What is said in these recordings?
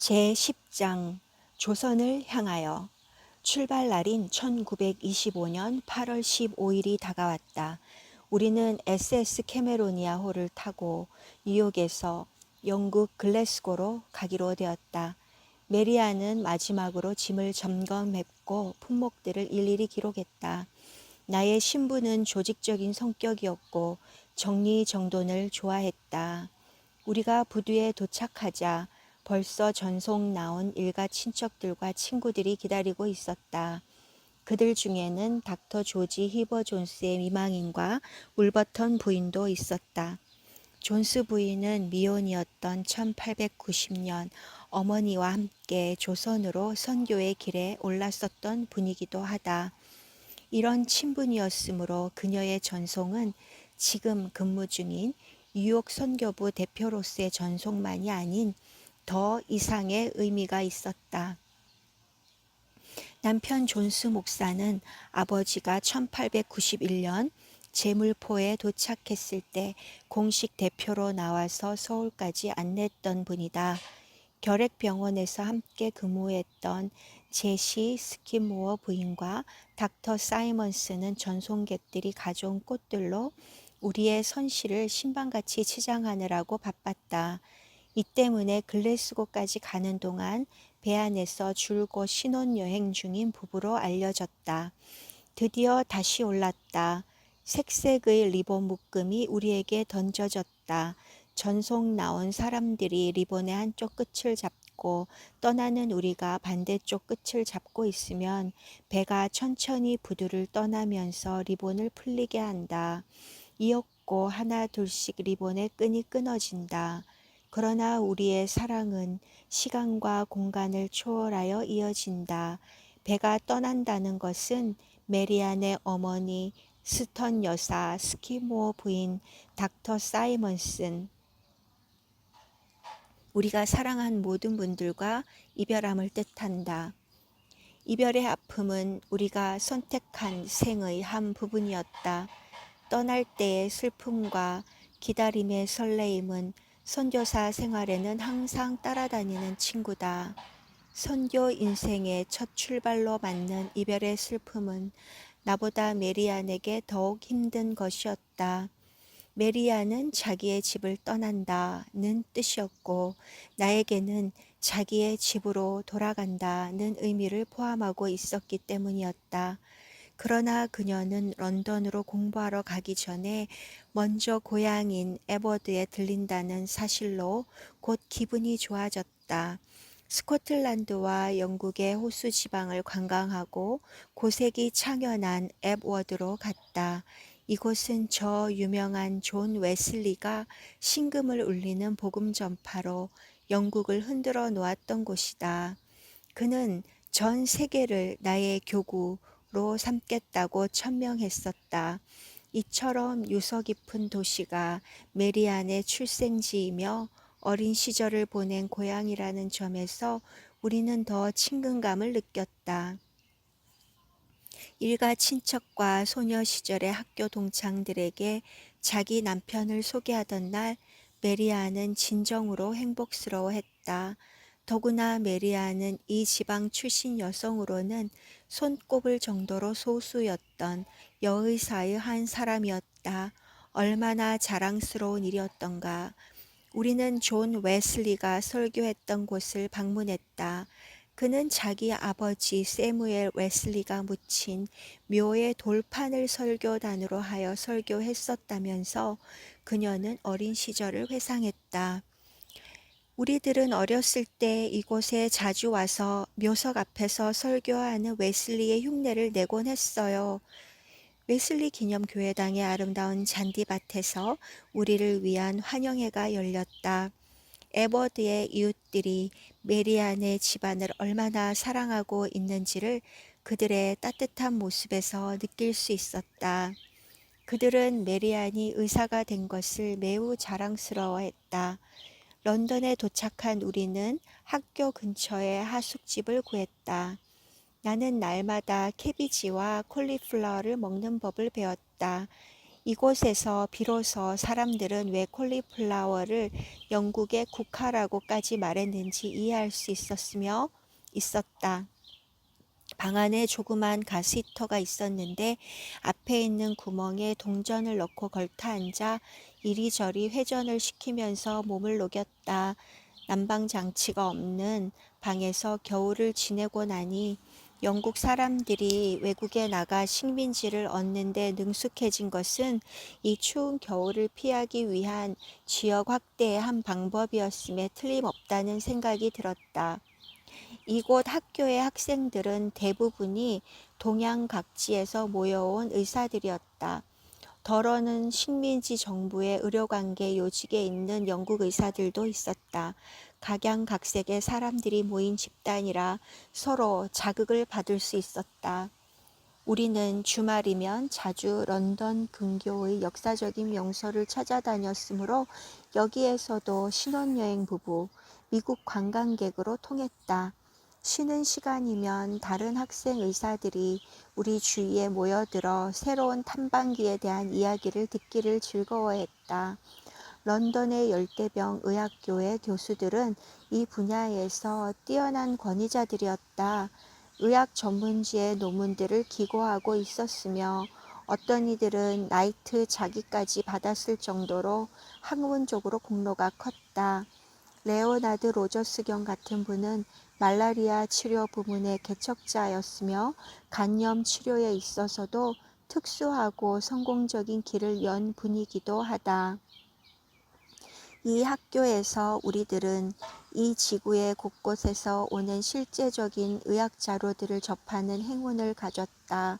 제10장 조선을 향하여. 출발 날인 1925년 8월 15일이 다가왔다. 우리는 SS 캐메로니아 호를 타고 뉴욕에서 영국 글래스고로 가기로 되었다. 메리아는 마지막으로 짐을 점검했고 품목들을 일일이 기록했다. 나의 신부는 조직적인 성격이었고 정리정돈을 좋아했다. 우리가 부두에 도착하자 벌써 전송 나온 일가 친척들과 친구들이 기다리고 있었다. 그들 중에는 닥터 조지 히버 존스의 미망인과 울버턴 부인도 있었다. 존스 부인은 미혼이었던 1890년 어머니와 함께 조선으로 선교의 길에 올랐었던 분이기도 하다. 이런 친분이었으므로 그녀의 전송은 지금 근무 중인 뉴욕 선교부 대표로서의 전송만이 아닌 더 이상의 의미가 있었다. 남편 존스 목사는 아버지가 1891년 제물포에 도착했을 때 공식 대표로 나와서 서울까지 안냈던 분이다. 결핵병원에서 함께 근무했던 제시 스키모어 부인과 닥터 사이먼스는 전송객들이 가져온 꽃들로 우리의 선실을 신방같이 치장하느라고 바빴다. 이 때문에 글래스고까지 가는 동안 배 안에서 줄곧 신혼여행 중인 부부로 알려졌다. 드디어 다시 올랐다. 색색의 리본 묶음이 우리에게 던져졌다. 전송 나온 사람들이 리본의 한쪽 끝을 잡고 떠나는 우리가 반대쪽 끝을 잡고 있으면 배가 천천히 부두를 떠나면서 리본을 풀리게 한다. 이었고 하나 둘씩 리본의 끈이 끊어진다. 그러나 우리의 사랑은 시간과 공간을 초월하여 이어진다. 배가 떠난다는 것은 메리안의 어머니 스턴 여사, 스키모어 부인, 닥터 사이먼슨, 우리가 사랑한 모든 분들과 이별함을 뜻한다. 이별의 아픔은 우리가 선택한 생의 한 부분이었다. 떠날 때의 슬픔과 기다림의 설레임은 선교사 생활에는 항상 따라다니는 친구다. 선교 인생의 첫 출발로 맞는 이별의 슬픔은 나보다 메리안에게 더욱 힘든 것이었다. 메리안은 자기의 집을 떠난다는 뜻이었고 나에게는 자기의 집으로 돌아간다는 의미를 포함하고 있었기 때문이었다. 그러나 그녀는 런던으로 공부하러 가기 전에 먼저 고향인 에버드에 들린다는 사실로 곧 기분이 좋아졌다. 스코틀랜드와 영국의 호수 지방을 관광하고 고색이 창연한 앱워드로 갔다. 이곳은 저 유명한 존 웨슬리가 신금을 울리는 복음 전파로 영국을 흔들어 놓았던 곳이다. 그는 전 세계를 나의 교구로 삼겠다고 천명했었다. 이처럼 유서 깊은 도시가 메리안의 출생지이며 어린 시절을 보낸 고향이라는 점에서 우리는 더 친근감을 느꼈다. 일가 친척과 소녀 시절의 학교 동창들에게 자기 남편을 소개하던 날 메리아는 진정으로 행복스러워했다. 더구나 메리아는 이 지방 출신 여성으로는 손꼽을 정도로 소수였던 여의사의 한 사람이었다. 얼마나 자랑스러운 일이었던가. 우리는 존 웨슬리가 설교했던 곳을 방문했다. 그는 자기 아버지 세무엘 웨슬리가 묻힌 묘의 돌판을 설교단으로 하여 설교했었다면서 그녀는 어린 시절을 회상했다. 우리들은 어렸을 때 이곳에 자주 와서 묘석 앞에서 설교하는 웨슬리의 흉내를 내곤 했어요. 웨슬리 기념교회당의 아름다운 잔디밭에서 우리를 위한 환영회가 열렸다. 에버드의 이웃들이 메리안의 집안을 얼마나 사랑하고 있는지를 그들의 따뜻한 모습에서 느낄 수 있었다. 그들은 메리안이 의사가 된 것을 매우 자랑스러워했다. 런던에 도착한 우리는 학교 근처에 하숙집을 구했다. 나는 날마다 캐비지와 콜리플라워를 먹는 법을 배웠다. 이곳에서 비로소 사람들은 왜 콜리플라워를 영국의 국화라고까지 말했는지 이해할 수 있었다. 방 안에 조그만 가스히터가 있었는데 앞에 있는 구멍에 동전을 넣고 걸터 앉아 이리저리 회전을 시키면서 몸을 녹였다. 난방 장치가 없는 방에서 겨울을 지내고 나니 영국 사람들이 외국에 나가 식민지를 얻는데 능숙해진 것은 이 추운 겨울을 피하기 위한 지역 확대의 한 방법이었음에 틀림없다는 생각이 들었다. 이곳 학교의 학생들은 대부분이 동양 각지에서 모여온 의사들이었다. 덜어는 식민지 정부의 의료관계 요직에 있는 영국 의사들도 있었다. 각양각색의 사람들이 모인 집단이라 서로 자극을 받을 수 있었다. 우리는 주말이면 자주 런던 근교의 역사적인 명소를 찾아다녔으므로 여기에서도 신혼여행 부부, 미국 관광객으로 통했다. 쉬는 시간이면 다른 학생 의사들이 우리 주위에 모여들어 새로운 탐방기에 대한 이야기를 듣기를 즐거워했다. 런던의 열대병 의학교의 교수들은 이 분야에서 뛰어난 권위자들이었다. 의학 전문지의 논문들을 기고하고 있었으며 어떤 이들은 나이트 자기까지 받았을 정도로 학문적으로 공로가 컸다. 레오나드 로저스경 같은 분은 말라리아 치료 부문의 개척자였으며 간염 치료에 있어서도 특수하고 성공적인 길을 연 분이기도 하다. 이 학교에서 우리들은 이 지구의 곳곳에서 오는 실제적인 의학 자료들을 접하는 행운을 가졌다.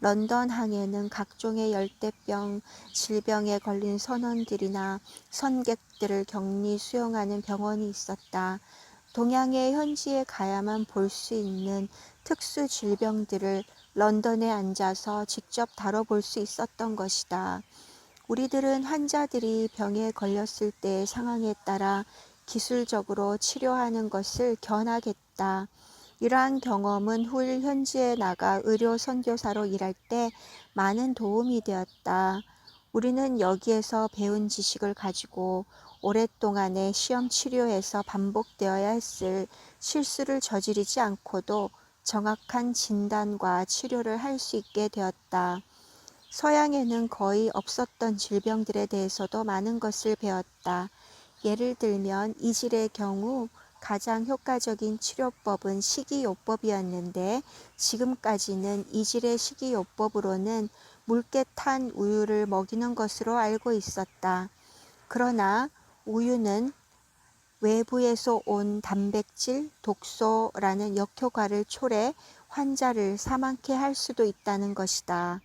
런던 항에는 각종의 열대병 질병에 걸린 선원들이나 선객들을 격리 수용하는 병원이 있었다. 동양의 현지에 가야만 볼 수 있는 특수 질병들을 런던에 앉아서 직접 다뤄볼 수 있었던 것이다. 우리들은 환자들이 병에 걸렸을 때의 상황에 따라 기술적으로 치료하는 것을 견학했다. 이러한 경험은 후일 현지에 나가 의료 선교사로 일할 때 많은 도움이 되었다. 우리는 여기에서 배운 지식을 가지고 오랫동안의 시험 치료에서 반복되어야 했을 실수를 저지르지 않고도 정확한 진단과 치료를 할 수 있게 되었다. 서양에는 거의 없었던 질병들에 대해서도 많은 것을 배웠다. 예를 들면 이질의 경우 가장 효과적인 치료법은 식이요법이었는데 지금까지는 이질의 식이요법으로는 묽게 탄 우유를 먹이는 것으로 알고 있었다. 그러나 우유는 외부에서 온 단백질, 독소라는 역효과를 초래 환자를 사망케 할 수도 있다는 것이다.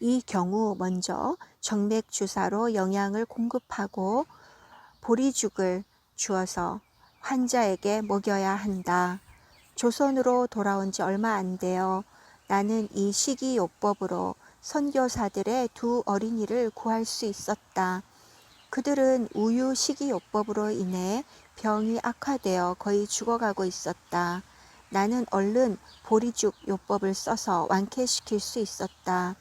이 경우 먼저 정맥 주사로 영양을 공급하고 보리죽을 주어서 환자에게 먹여야 한다. 조선으로 돌아온 지 얼마 안 되어 나는 이 식이요법으로 선교사들의 두 어린이를 구할 수 있었다. 그들은 우유 식이요법으로 인해 병이 악화되어 거의 죽어가고 있었다. 나는 얼른 보리죽 요법을 써서 완쾌시킬 수 있었다.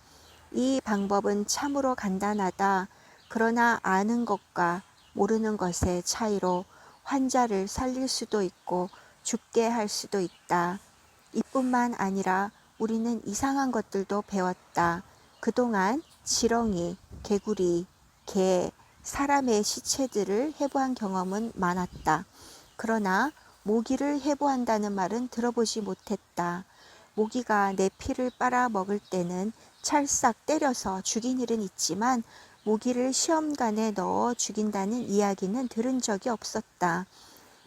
이 방법은 참으로 간단하다. 그러나 아는 것과 모르는 것의 차이로 환자를 살릴 수도 있고 죽게 할 수도 있다. 이뿐만 아니라 우리는 이상한 것들도 배웠다. 그동안 지렁이, 개구리, 개, 사람의 시체들을 해부한 경험은 많았다. 그러나 모기를 해부한다는 말은 들어보지 못했다. 모기가 내 피를 빨아 먹을 때는 찰싹 때려서 죽인 일은 있지만 모기를 시험관에 넣어 죽인다는 이야기는 들은 적이 없었다.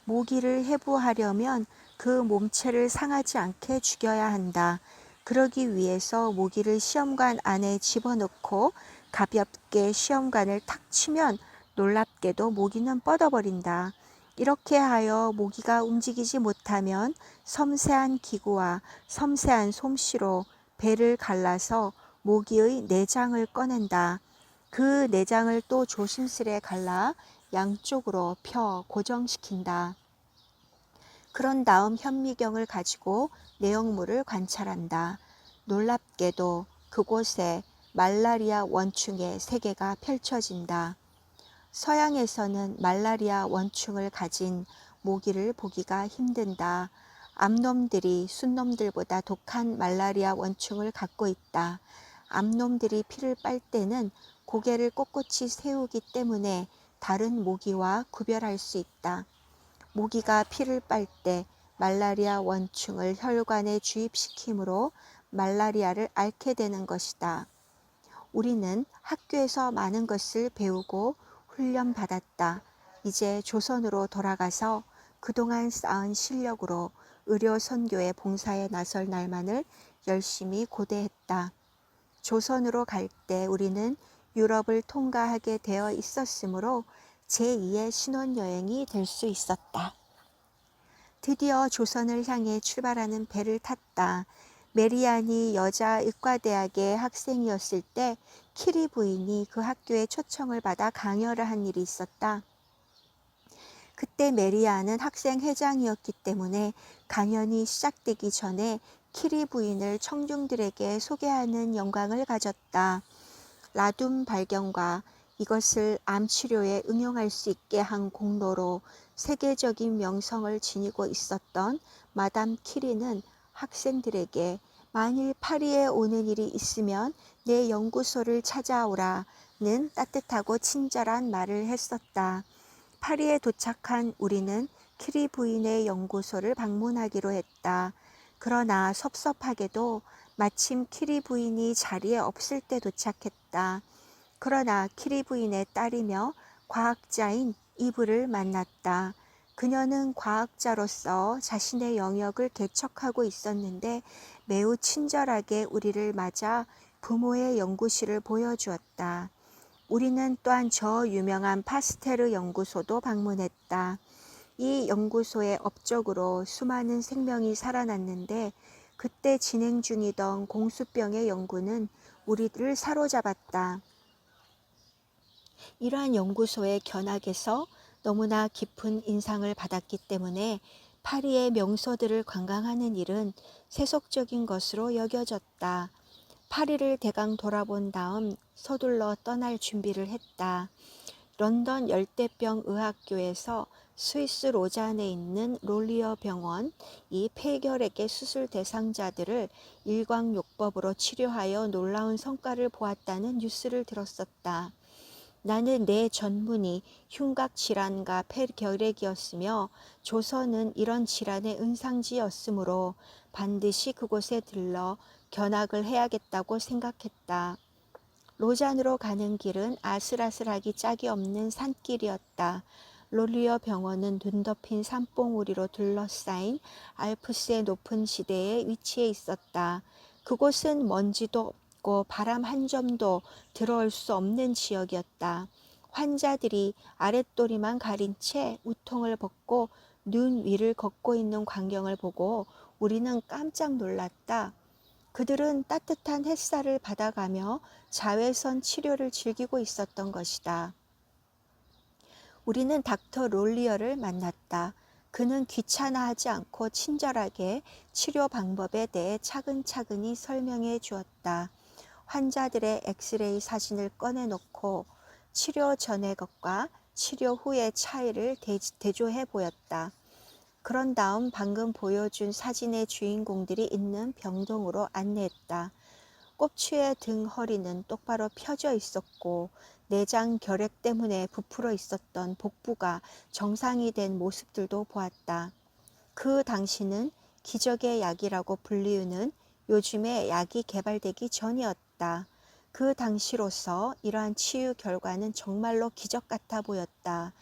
모기를 해부하려면 그 몸체를 상하지 않게 죽여야 한다. 그러기 위해서 모기를 시험관 안에 집어넣고 가볍게 시험관을 탁 치면 놀랍게도 모기는 뻗어버린다. 이렇게 하여 모기가 움직이지 못하면 섬세한 기구와 섬세한 솜씨로 배를 갈라서 모기의 내장을 꺼낸다. 그 내장을 또 조심스레 갈라 양쪽으로 펴 고정시킨다. 그런 다음 현미경을 가지고 내용물을 관찰한다. 놀랍게도 그곳에 말라리아 원충의 세계가 펼쳐진다. 서양에서는 말라리아 원충을 가진 모기를 보기가 힘든다. 암놈들이 순놈들보다 독한 말라리아 원충을 갖고 있다. 암놈들이 피를 빨 때는 고개를 꼿꼿이 세우기 때문에 다른 모기와 구별할 수 있다. 모기가 피를 빨 때 말라리아 원충을 혈관에 주입시키므로 말라리아를 앓게 되는 것이다. 우리는 학교에서 많은 것을 배우고 훈련받았다. 이제 조선으로 돌아가서 그동안 쌓은 실력으로 의료 선교의 봉사에 나설 날만을 열심히 고대했다. 조선으로 갈 때 우리는 유럽을 통과하게 되어 있었으므로 제2의 신혼여행이 될 수 있었다. 드디어 조선을 향해 출발하는 배를 탔다. 메리안이 여자 의과대학의 학생이었을 때 키리 부인이 그 학교에 초청을 받아 강연을 한 일이 있었다. 그때 메리안은 학생 회장이었기 때문에 강연이 시작되기 전에 키리 부인을 청중들에게 소개하는 영광을 가졌다. 라둠 발견과 이것을 암 치료에 응용할 수 있게 한 공로로 세계적인 명성을 지니고 있었던 마담 키리는 학생들에게 만일 파리에 오는 일이 있으면 내 연구소를 찾아오라는 따뜻하고 친절한 말을 했었다. 파리에 도착한 우리는 키리 부인의 연구소를 방문하기로 했다. 그러나 섭섭하게도 마침 키리 부인이 자리에 없을 때 도착했다. 그러나 키리 부인의 딸이며 과학자인 이브를 만났다. 그녀는 과학자로서 자신의 영역을 개척하고 있었는데 매우 친절하게 우리를 맞아 부모의 연구실을 보여주었다. 우리는 또한 저 유명한 파스테르 연구소도 방문했다. 이 연구소의 업적으로 수많은 생명이 살아났는데 그때 진행 중이던 공수병의 연구는 우리를 사로잡았다. 이러한 연구소의 견학에서 너무나 깊은 인상을 받았기 때문에 파리의 명소들을 관광하는 일은 세속적인 것으로 여겨졌다. 파리를 대강 돌아본 다음 서둘러 떠날 준비를 했다. 런던 열대병 의학교에서 스위스 로잔에 있는 롤리어 병원, 이 폐결핵의 수술 대상자들을 일광요법으로 치료하여 놀라운 성과를 보았다는 뉴스를 들었었다. 나는 내 전문이 흉곽 질환과 폐결핵이었으며 조선은 이런 질환의 은상지였으므로 반드시 그곳에 들러 견학을 해야겠다고 생각했다. 로잔으로 가는 길은 아슬아슬하기 짝이 없는 산길이었다. 롤리어 병원은 눈 덮인 산봉우리로 둘러싸인 알프스의 높은 지대에 위치해 있었다. 그곳은 먼지도 없고 바람 한 점도 들어올 수 없는 지역이었다. 환자들이 아랫도리만 가린 채 우통을 벗고 눈 위를 걷고 있는 광경을 보고 우리는 깜짝 놀랐다. 그들은 따뜻한 햇살을 받아가며 자외선 치료를 즐기고 있었던 것이다. 우리는 닥터 롤리어를 만났다. 그는 귀찮아하지 않고 친절하게 치료 방법에 대해 차근차근히 설명해 주었다. 환자들의 엑스레이 사진을 꺼내놓고 치료 전의 것과 치료 후의 차이를 대조해 보였다. 그런 다음 방금 보여준 사진의 주인공들이 있는 병동으로 안내했다. 꼽추의 등 허리는 똑바로 펴져 있었고 내장 결핵 때문에 부풀어 있었던 복부가 정상이 된 모습들도 보았다. 그 당시는 기적의 약이라고 불리우는 요즘의 약이 개발되기 전이었다. 그 당시로서 이러한 치유 결과는 정말로 기적 같아 보였다.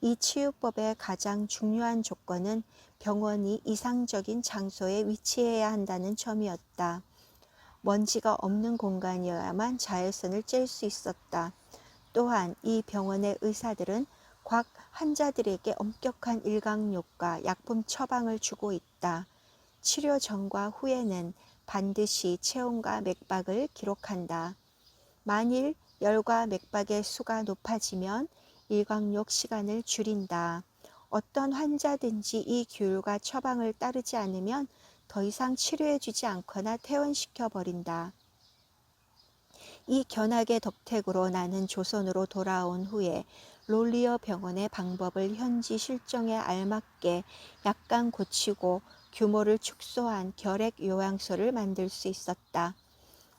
이 치유법의 가장 중요한 조건은 병원이 이상적인 장소에 위치해야 한다는 점이었다. 먼지가 없는 공간이어야만 자외선을 쬐을 수 있었다. 또한 이 병원의 의사들은 각 환자들에게 엄격한 일광욕과 약품 처방을 주고 있다. 치료 전과 후에는 반드시 체온과 맥박을 기록한다. 만일 열과 맥박의 수가 높아지면 일광욕 시간을 줄인다. 어떤 환자든지 이 규율과 처방을 따르지 않으면 더 이상 치료해주지 않거나 퇴원시켜 버린다. 이 견학의 덕택으로 나는 조선으로 돌아온 후에 롤리어 병원의 방법을 현지 실정에 알맞게 약간 고치고 규모를 축소한 결핵 요양소를 만들 수 있었다.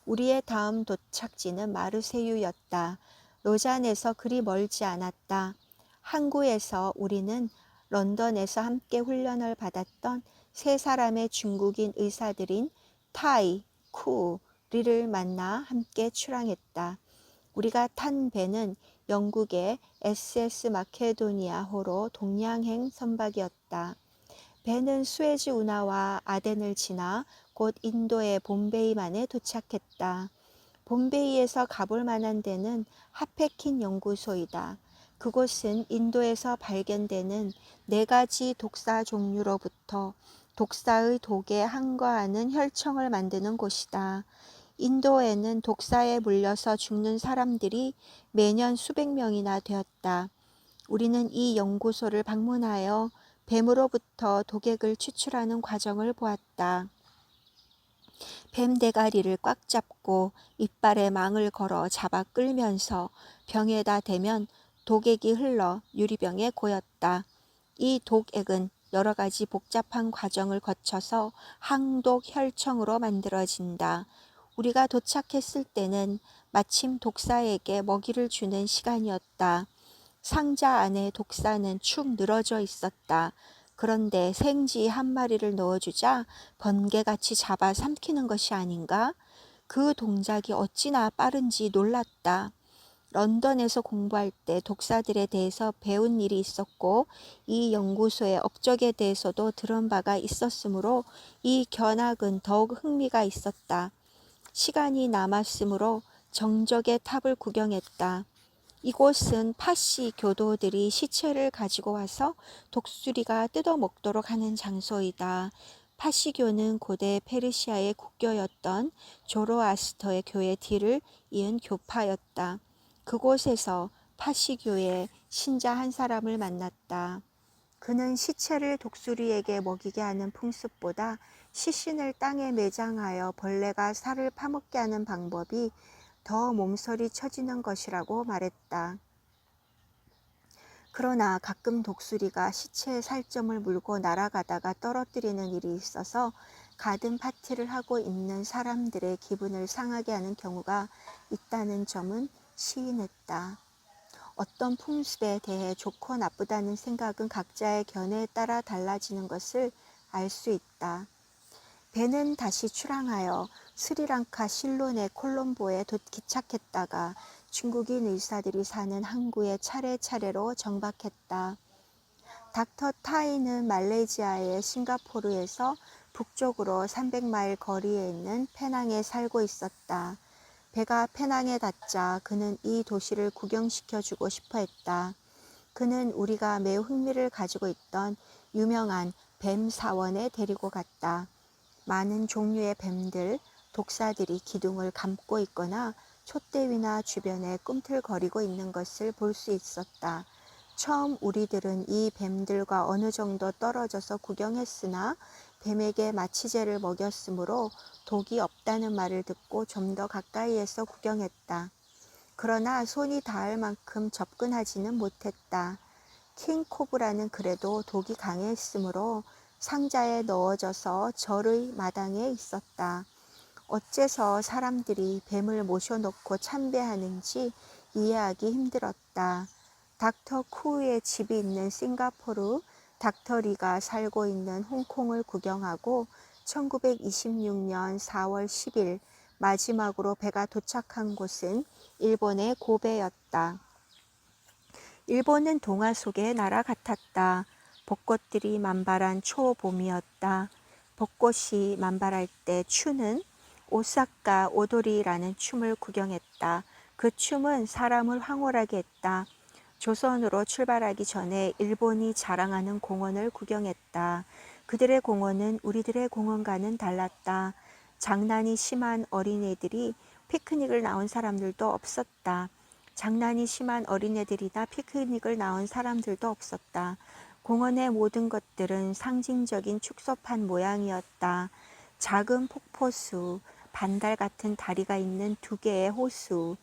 우리의 다음 도착지는 마르세유였다. 로잔에서 그리 멀지 않았다. 항구에서 우리는 런던에서 함께 훈련을 받았던 세 사람의 중국인 의사들인 타이, 쿠, 리를 만나 함께 출항했다. 우리가 탄 배는 영국의 SS 마케도니아호로 동양행 선박이었다. 배는 수에즈 운하와 아덴을 지나 곧 인도의 봄베이만에 도착했다. 봄베이에서 가볼 만한 데는 하페킨 연구소이다. 그곳은 인도에서 발견되는 4가지 독사 종류로부터 독사의 독에 항거하는 혈청을 만드는 곳이다. 인도에는 독사에 물려서 죽는 사람들이 매년 수백 명이나 되었다. 우리는 이 연구소를 방문하여 뱀으로부터 독액을 추출하는 과정을 보았다. 뱀 대가리를 꽉 잡고 이빨에 망을 걸어 잡아 끌면서 병에다 대면 독액이 흘러 유리병에 고였다. 이 독액은 여러 가지 복잡한 과정을 거쳐서 항독 혈청으로 만들어진다. 우리가 도착했을 때는 마침 독사에게 먹이를 주는 시간이었다. 상자 안에 독사는 축 늘어져 있었다. 그런데 생쥐 한 마리를 넣어주자 번개같이 잡아 삼키는 것이 아닌가? 그 동작이 어찌나 빠른지 놀랐다. 런던에서 공부할 때 독사들에 대해서 배운 일이 있었고 이 연구소의 업적에 대해서도 들은 바가 있었으므로 이 견학은 더욱 흥미가 있었다. 시간이 남았으므로 정적의 탑을 구경했다. 이곳은 파시 교도들이 시체를 가지고 와서 독수리가 뜯어먹도록 하는 장소이다. 파시교는 고대 페르시아의 국교였던 조로아스터의 교의 뒤를 이은 교파였다. 그곳에서 파시교의 신자 한 사람을 만났다. 그는 시체를 독수리에게 먹이게 하는 풍습보다 시신을 땅에 매장하여 벌레가 살을 파먹게 하는 방법이 더 몸서리 쳐지는 것이라고 말했다. 그러나 가끔 독수리가 시체의 살점을 물고 날아가다가 떨어뜨리는 일이 있어서 가든 파티를 하고 있는 사람들의 기분을 상하게 하는 경우가 있다는 점은 시인했다. 어떤 풍습에 대해 좋고 나쁘다는 생각은 각자의 견해에 따라 달라지는 것을 알 수 있다. 배는 다시 출항하여 스리랑카 실론의 콜롬보에 기착했다가 중국인 의사들이 사는 항구에 차례차례로 정박했다. 닥터 타이는 말레이시아의 싱가포르에서 북쪽으로 300마일 거리에 있는 페낭에 살고 있었다. 배가 페낭에 닿자 그는 이 도시를 구경시켜주고 싶어 했다. 그는 우리가 매우 흥미를 가지고 있던 유명한 뱀 사원에 데리고 갔다. 많은 종류의 뱀들, 독사들이 기둥을 감고 있거나 촛대위나 주변에 꿈틀거리고 있는 것을 볼 수 있었다. 처음 우리들은 이 뱀들과 어느 정도 떨어져서 구경했으나 뱀에게 마취제를 먹였으므로 독이 없다는 말을 듣고 좀 더 가까이에서 구경했다. 그러나 손이 닿을 만큼 접근하지는 못했다. 킹코브라는 그래도 독이 강했으므로 상자에 넣어져서 절의 마당에 있었다. 어째서 사람들이 뱀을 모셔놓고 참배하는지 이해하기 힘들었다. 닥터 쿠의 집이 있는 싱가포르, 닥터 리가 살고 있는 홍콩을 구경하고 1926년 4월 10일 마지막으로 배가 도착한 곳은 일본의 고베였다. 일본은 동화 속의 나라 같았다. 벚꽃들이 만발한 초봄이었다. 벚꽃이 만발할 때 추는 오사카 오도리라는 춤을 구경했다. 그 춤은 사람을 황홀하게 했다. 조선으로 출발하기 전에 일본이 자랑하는 공원을 구경했다. 그들의 공원은 우리들의 공원과는 달랐다. 장난이 심한 어린애들이 피크닉을 나온 사람들도 없었다. 장난이 심한 어린애들이나 피크닉을 나온 사람들도 없었다. 공원의 모든 것들은 상징적인 축소판 모양이었다. 작은 폭포수, 반달 같은 다리가 있는 2개의 호수,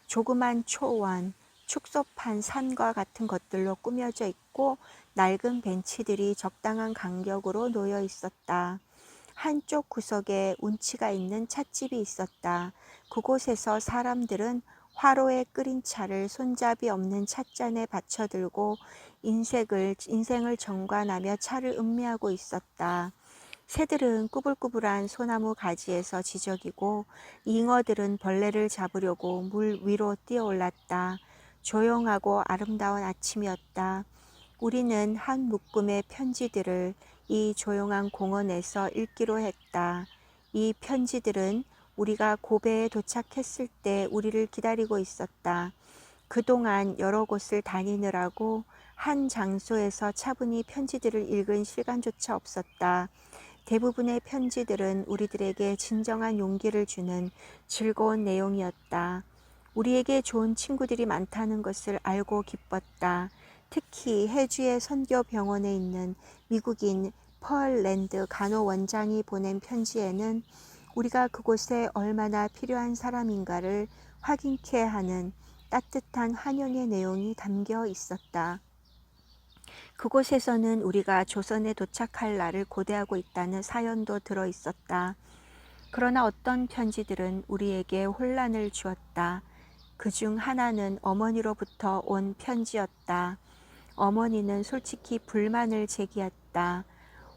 조그만 초원, 축소판 산과 같은 것들로 꾸며져 있고 낡은 벤치들이 적당한 간격으로 놓여 있었다. 한쪽 구석에 운치가 있는 찻집이 있었다. 그곳에서 사람들은 화로에 끓인 차를 손잡이 없는 찻잔에 받쳐들고 인생을 정관하며 차를 음미하고 있었다. 새들은 꾸불꾸불한 소나무 가지에서 지저귀고 잉어들은 벌레를 잡으려고 물 위로 뛰어올랐다. 조용하고 아름다운 아침이었다. 우리는 한 묶음의 편지들을 이 조용한 공원에서 읽기로 했다. 이 편지들은 우리가 고베에 도착했을 때 우리를 기다리고 있었다. 그동안 여러 곳을 다니느라고 한 장소에서 차분히 편지들을 읽은 시간조차 없었다. 대부분의 편지들은 우리들에게 진정한 용기를 주는 즐거운 내용이었다. 우리에게 좋은 친구들이 많다는 것을 알고 기뻤다. 특히 해주의 선교병원에 있는 미국인 펄 랜드 간호원장이 보낸 편지에는 우리가 그곳에 얼마나 필요한 사람인가를 확인케 하는 따뜻한 환영의 내용이 담겨 있었다. 그곳에서는 우리가 조선에 도착할 날을 고대하고 있다는 사연도 들어 있었다. 그러나 어떤 편지들은 우리에게 혼란을 주었다. 그중 하나는 어머니로부터 온 편지였다. 어머니는 솔직히 불만을 제기했다.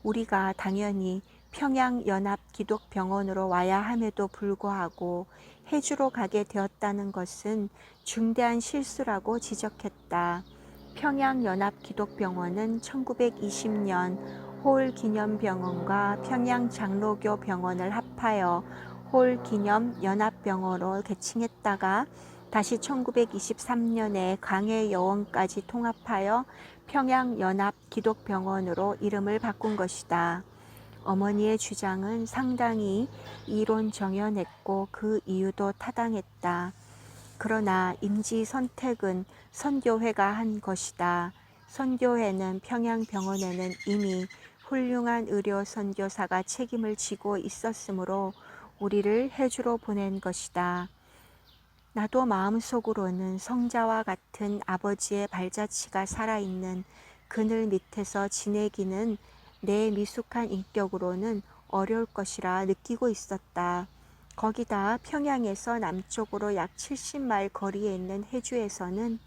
우리가 당연히 평양연합기독병원으로 와야 함에도 불구하고 해주로 가게 되었다는 것은 중대한 실수라고 지적했다. 평양연합기독병원은 1920년 홀기념병원과 평양장로교병원을 합하여 홀기념연합병원으로 개칭했다가 다시 1923년에 광해여원까지 통합하여 평양연합기독병원으로 이름을 바꾼 것이다. 어머니의 주장은 상당히 이론정연했고 그 이유도 타당했다. 그러나 임지 선택은 선교회가 한 것이다. 선교회는 평양병원에는 이미 훌륭한 의료 선교사가 책임을 지고 있었으므로 우리를 해주로 보낸 것이다. 나도 마음속으로는 성자와 같은 아버지의 발자취가 살아있는 그늘 밑에서 지내기는 내 미숙한 인격으로는 어려울 것이라 느끼고 있었다. 거기다 평양에서 남쪽으로 약 70마일 거리에 있는 해주에서는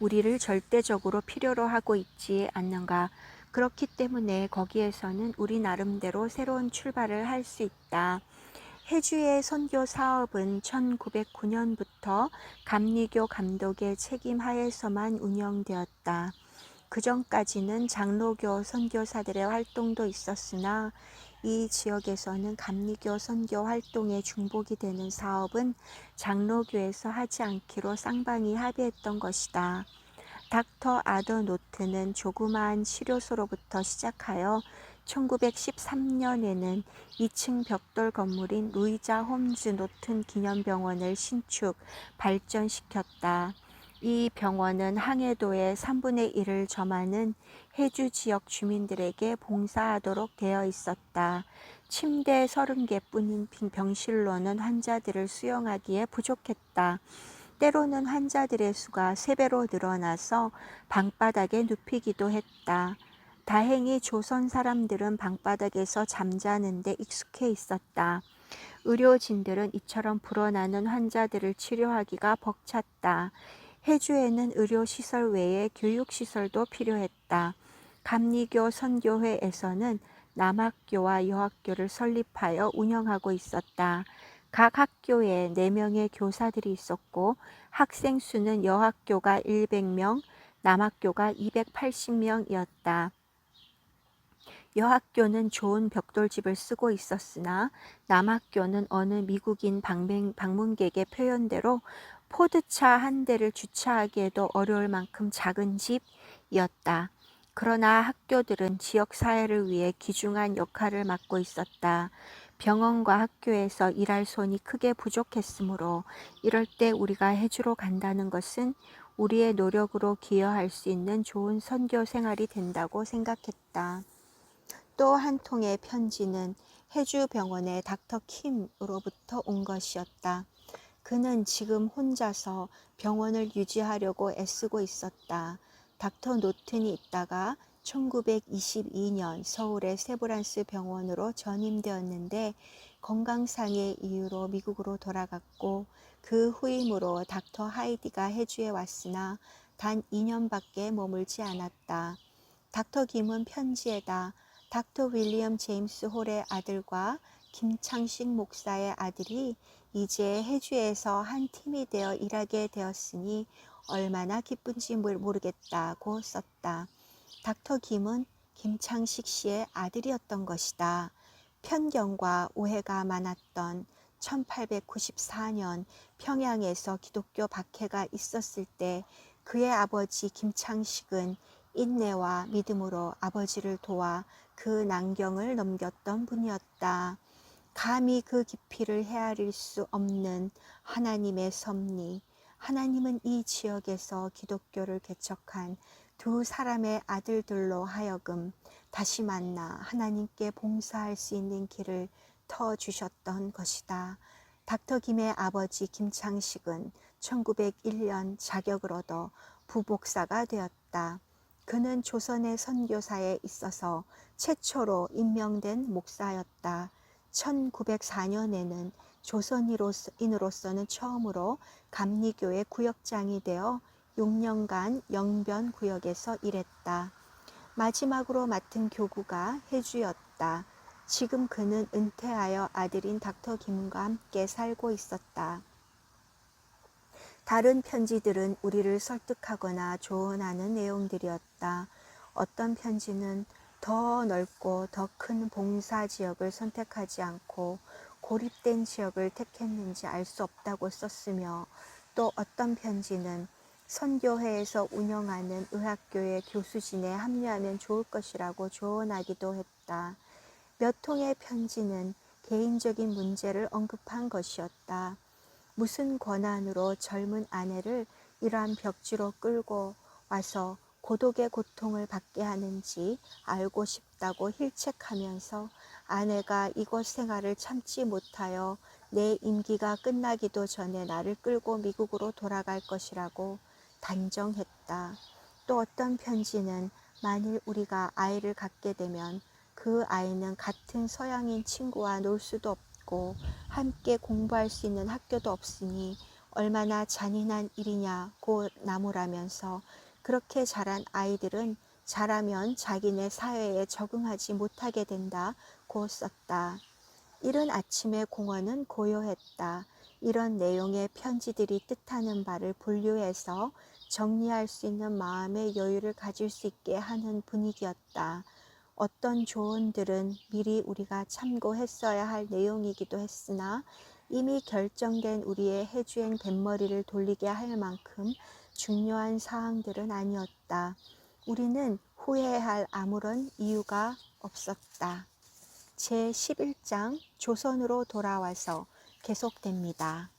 우리를 절대적으로 필요로 하고 있지 않는가. 그렇기 때문에 거기에서는 우리 나름대로 새로운 출발을 할 수 있다. 해주의 선교 사업은 1909년부터 감리교 감독의 책임 하에서만 운영되었다. 그 전까지는 장로교 선교사들의 활동도 있었으나 이 지역에서는 감리교 선교 활동에 중복이 되는 사업은 장로교에서 하지 않기로 쌍방이 합의했던 것이다. 닥터 아더 노트는 조그마한 치료소로부터 시작하여 1913년에는 2층 벽돌 건물인 루이자 홈즈 노튼 기념병원을 신축, 발전시켰다. 이 병원은 항해도의 3분의 1을 점하는 해주 지역 주민들에게 봉사하도록 되어 있었다. 침대 30개뿐인 병실로는 환자들을 수용하기에 부족했다. 때로는 환자들의 수가 3배로 늘어나서 방바닥에 눕히기도 했다. 다행히 조선 사람들은 방바닥에서 잠자는데 익숙해 있었다. 의료진들은 이처럼 불어나는 환자들을 치료하기가 벅찼다. 해주에는 의료시설 외에 교육시설도 필요했다. 감리교 선교회에서는 남학교와 여학교를 설립하여 운영하고 있었다. 각 학교에 4명의 교사들이 있었고 학생 수는 여학교가 100명, 남학교가 280명이었다. 여학교는 좋은 벽돌집을 쓰고 있었으나 남학교는 어느 미국인 방문객의 표현대로 포드차 한 대를 주차하기에도 어려울 만큼 작은 집이었다. 그러나 학교들은 지역사회를 위해 귀중한 역할을 맡고 있었다. 병원과 학교에서 일할 손이 크게 부족했으므로 이럴 때 우리가 해주러 간다는 것은 우리의 노력으로 기여할 수 있는 좋은 선교 생활이 된다고 생각했다. 또 한 통의 편지는 해주 병원의 닥터 킴으로부터 온 것이었다. 그는 지금 혼자서 병원을 유지하려고 애쓰고 있었다. 닥터 노튼이 있다가 1922년 서울의 세브란스 병원으로 전임되었는데 건강상의 이유로 미국으로 돌아갔고 그 후임으로 닥터 하이디가 해주에 왔으나 단 2년밖에 머물지 않았다. 닥터 김은 편지에다 닥터 윌리엄 제임스 홀의 아들과 김창식 목사의 아들이 이제 해주에서 한 팀이 되어 일하게 되었으니 얼마나 기쁜지 모르겠다고 썼다. 닥터 김은 김창식 씨의 아들이었던 것이다. 편견과 오해가 많았던 1894년 평양에서 기독교 박해가 있었을 때 그의 아버지 김창식은 인내와 믿음으로 아버지를 도와 그 난경을 넘겼던 분이었다. 감히 그 깊이를 헤아릴 수 없는 하나님의 섭리. 하나님은 이 지역에서 기독교를 개척한 두 사람의 아들들로 하여금 다시 만나 하나님께 봉사할 수 있는 길을 터주셨던 것이다. 닥터 김의 아버지 김창식은 1901년 자격을 얻어 부목사가 되었다. 그는 조선의 선교사에 있어서 최초로 임명된 목사였다. 1904년에는 조선인으로서는 처음으로 감리교의 구역장이 되어 6년간 영변 구역에서 일했다. 마지막으로 맡은 교구가 해주였다. 지금 그는 은퇴하여 아들인 닥터 김과 함께 살고 있었다. 다른 편지들은 우리를 설득하거나 조언하는 내용들이었다. 어떤 편지는 더 넓고 더 큰 봉사 지역을 선택하지 않고 고립된 지역을 택했는지 알 수 없다고 썼으며, 또 어떤 편지는 선교회에서 운영하는 의학교의 교수진에 합류하면 좋을 것이라고 조언하기도 했다. 몇 통의 편지는 개인적인 문제를 언급한 것이었다. 무슨 권한으로 젊은 아내를 이러한 벽지로 끌고 와서 고독의 고통을 받게 하는지 알고 싶다고 힐책하면서 아내가 이곳 생활을 참지 못하여 내 임기가 끝나기도 전에 나를 끌고 미국으로 돌아갈 것이라고 단정했다. 또 어떤 편지는 만일 우리가 아이를 갖게 되면 그 아이는 같은 서양인 친구와 놀 수도 없고 함께 공부할 수 있는 학교도 없으니 얼마나 잔인한 일이냐고 나무라면서 그렇게 자란 아이들은 자라면 자기네 사회에 적응하지 못하게 된다고 썼다. 이른 아침의 공원은 고요했다. 이런 내용의 편지들이 뜻하는 바를 분류해서 정리할 수 있는 마음의 여유를 가질 수 있게 하는 분위기였다. 어떤 조언들은 미리 우리가 참고했어야 할 내용이기도 했으나 이미 결정된 우리의 해주행 뱃머리를 돌리게 할 만큼 중요한 사항들은 아니었다. 우리는 후회할 아무런 이유가 없었다. 제11장 조선으로 돌아와서 계속됩니다.